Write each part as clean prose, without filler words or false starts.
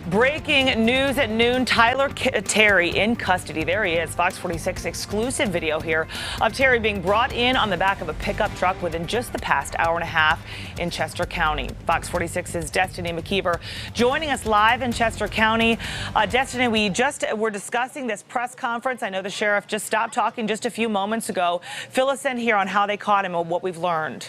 Breaking news at noon, Tyler Terry in custody. There he is. Fox 46 exclusive video here of Terry being brought in on the back of a pickup truck within just the past hour and a half in Chester County. Fox 46's Destiny McKeever joining us live in Chester County. Destiny, we just were discussing this press conference. I know the sheriff just stopped talking just a few moments ago. Fill us in here on how they caught him and what we've learned.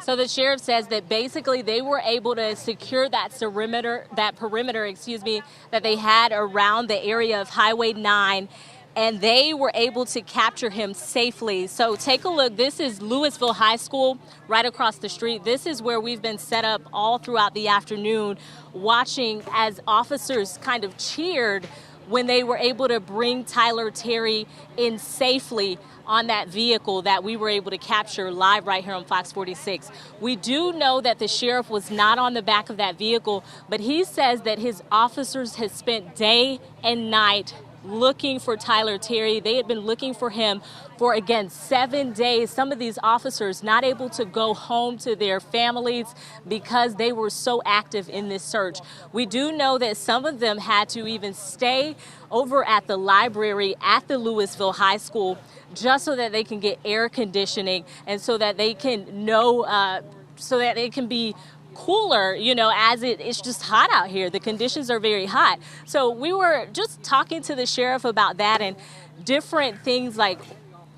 So the sheriff says that basically they were able to secure that perimeter, that they had around the area of Highway 9, and they were able to capture him safely. So take a look. This is Louisville High School right across the street. This is where we've been set up all throughout the afternoon, watching as officers kind of cheered when they were able to bring Tyler Terry in safely on that vehicle that we were able to capture live right here on Fox 46. We do know that the sheriff was not on the back of that vehicle, but he says that his officers had spent day and night looking for Tyler Terry. They had been looking for him for, again, 7 days. Some of these officers not able to go home to their families because they were so active in this search. We do know that some of them had to even stay over at the library at the Louisville High School just so that they can get air conditioning and so that they can know, so that it can be cooler, you know, as it's just hot out here. The conditions are very hot. So we were just talking to the sheriff about that and different things, like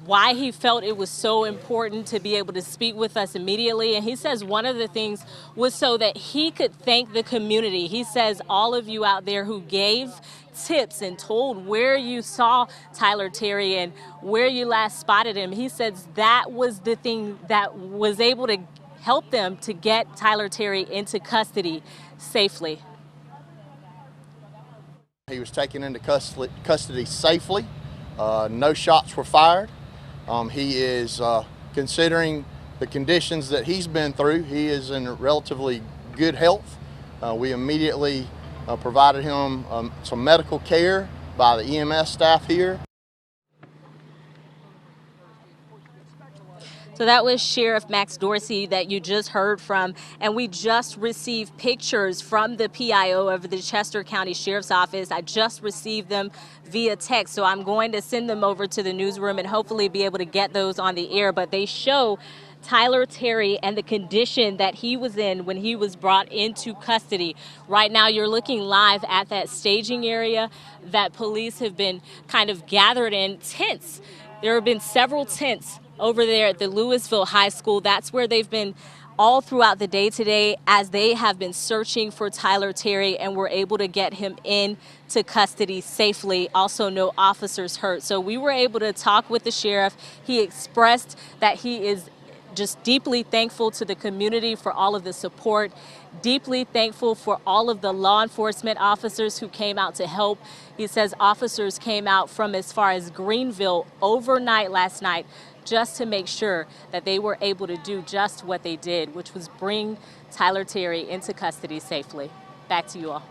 why he felt it was so important to be able to speak with us immediately. And he says one of the things was so that he could thank the community. He says all of you out there who gave tips and told where you saw Tyler Terry and where you last spotted him, he says that was the thing that was able to help them to get Tyler Terry into custody safely. He was taken into custody safely. No shots were fired. He is, considering the conditions that he's been through, he is in relatively good health. We immediately provided him some medical care by the EMS staff here. So that was Sheriff Max Dorsey that you just heard from, and we just received pictures from the PIO of the Chester County Sheriff's Office. I just received them via text, so I'm going to send them over to the newsroom and hopefully be able to get those on the air. But they show Tyler Terry and the condition that he was in when he was brought into custody. Right now you're looking live at that staging area that police have been kind of gathered in tents. There have been several tents over there at the Louisville High School. That's where they've been all throughout the day today as they have been searching for Tyler Terry and were able to get him into custody safely. Also, no officers hurt. So we were able to talk with the sheriff. He expressed that he is just deeply thankful to the community for all of the support, deeply thankful for all of the law enforcement officers who came out to help. He says officers came out from as far as Greenville overnight last night just to make sure that they were able to do just what they did, which was bring Tyler Terry into custody safely. Back to you all.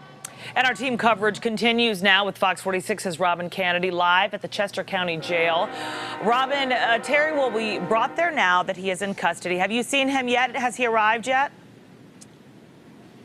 And our team coverage continues now with Fox 46's Robin Kennedy live at the Chester County Jail. Robin, Terry will be brought there now that he is in custody. Have you seen him yet? Has he arrived yet?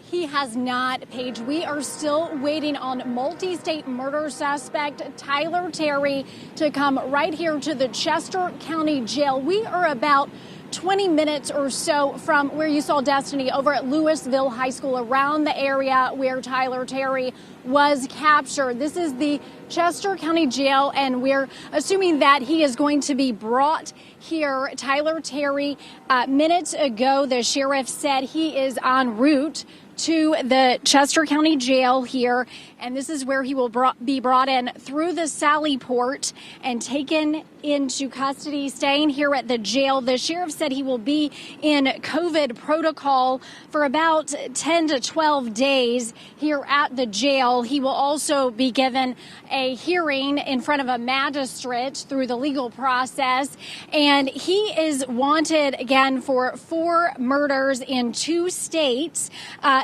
He has not, Paige. We are still waiting on multi-state murder suspect Tyler Terry to come right here to the Chester County Jail. We are about 20 minutes or so from where you saw Destiny over at Louisville High School, around the area where Tyler Terry was captured. This is the Chester County Jail, and we're assuming that he is going to be brought here. Tyler Terry, minutes ago, the sheriff said he is en route to the Chester County Jail here, and this is where he will be brought in through the Sally Port and taken into custody, staying here at the jail. The sheriff said he will be in COVID protocol for about 10 to 12 days here at the jail. He will also be given a hearing in front of a magistrate through the legal process, and he is wanted again for 4 murders in 2 states.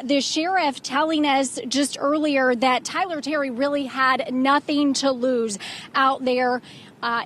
The sheriff telling us just earlier that Tyler Terry really had nothing to lose out there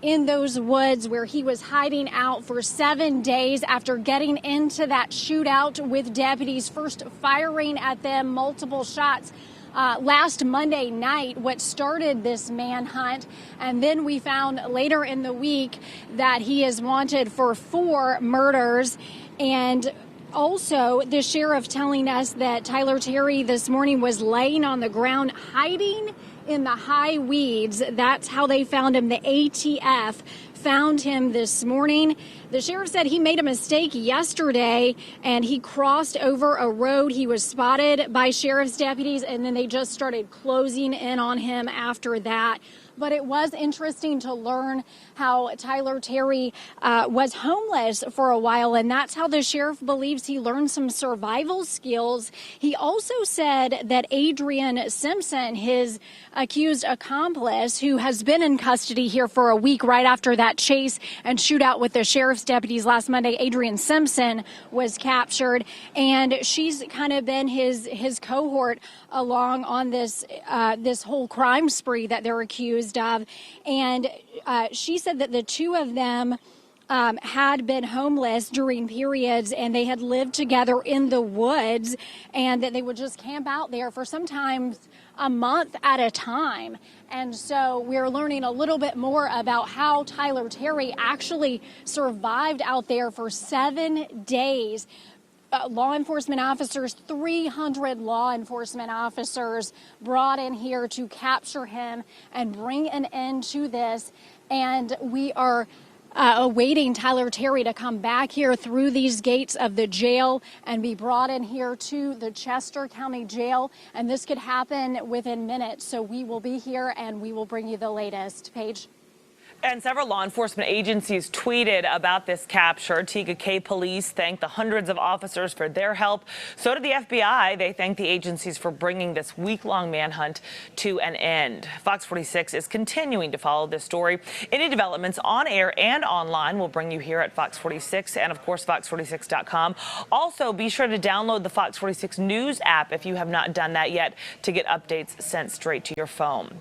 in those woods where he was hiding out for 7 days after getting into that shootout with deputies, first firing at them multiple shots last Monday night, what started this manhunt. And then we found later in the week that he is wanted for 4 murders. And also, the sheriff telling us that Tyler Terry this morning was laying on the ground, hiding in the high weeds. That's how they found him. The ATF found him this morning. The sheriff said he made a mistake yesterday and he crossed over a road. He was spotted by sheriff's deputies and then they just started closing in on him after that. But it was interesting to learn how Tyler Terry was homeless for a while, and that's how the sheriff believes he learned some survival skills. He also said that Adrian Simpson, his accused accomplice, who has been in custody here for a week right after that chase and shootout with the sheriff's deputies last Monday, Adrian Simpson was captured, and she's kind of been his cohort along on this whole crime spree that they're accused of. And she said that the two of them had been homeless during periods and they had lived together in the woods and that they would just camp out there for sometimes a month at a time. And so we're learning a little bit more about how Tyler Terry actually survived out there for 7 days. Law enforcement officers, 300 law enforcement officers brought in here to capture him and bring an end to this. And we are awaiting Tyler Terry to come back here through these gates of the jail and be brought in here to the Chester County Jail. And this could happen within minutes. So we will be here and we will bring you the latest. Paige. And several law enforcement agencies tweeted about this capture. Tega Cay Police thanked the hundreds of officers for their help. So did the FBI. They thanked the agencies for bringing this week-long manhunt to an end. Fox 46 is continuing to follow this story. Any developments on air and online will bring you here at Fox 46 and, of course, fox46.com. Also, be sure to download the Fox 46 News app if you have not done that yet to get updates sent straight to your phone.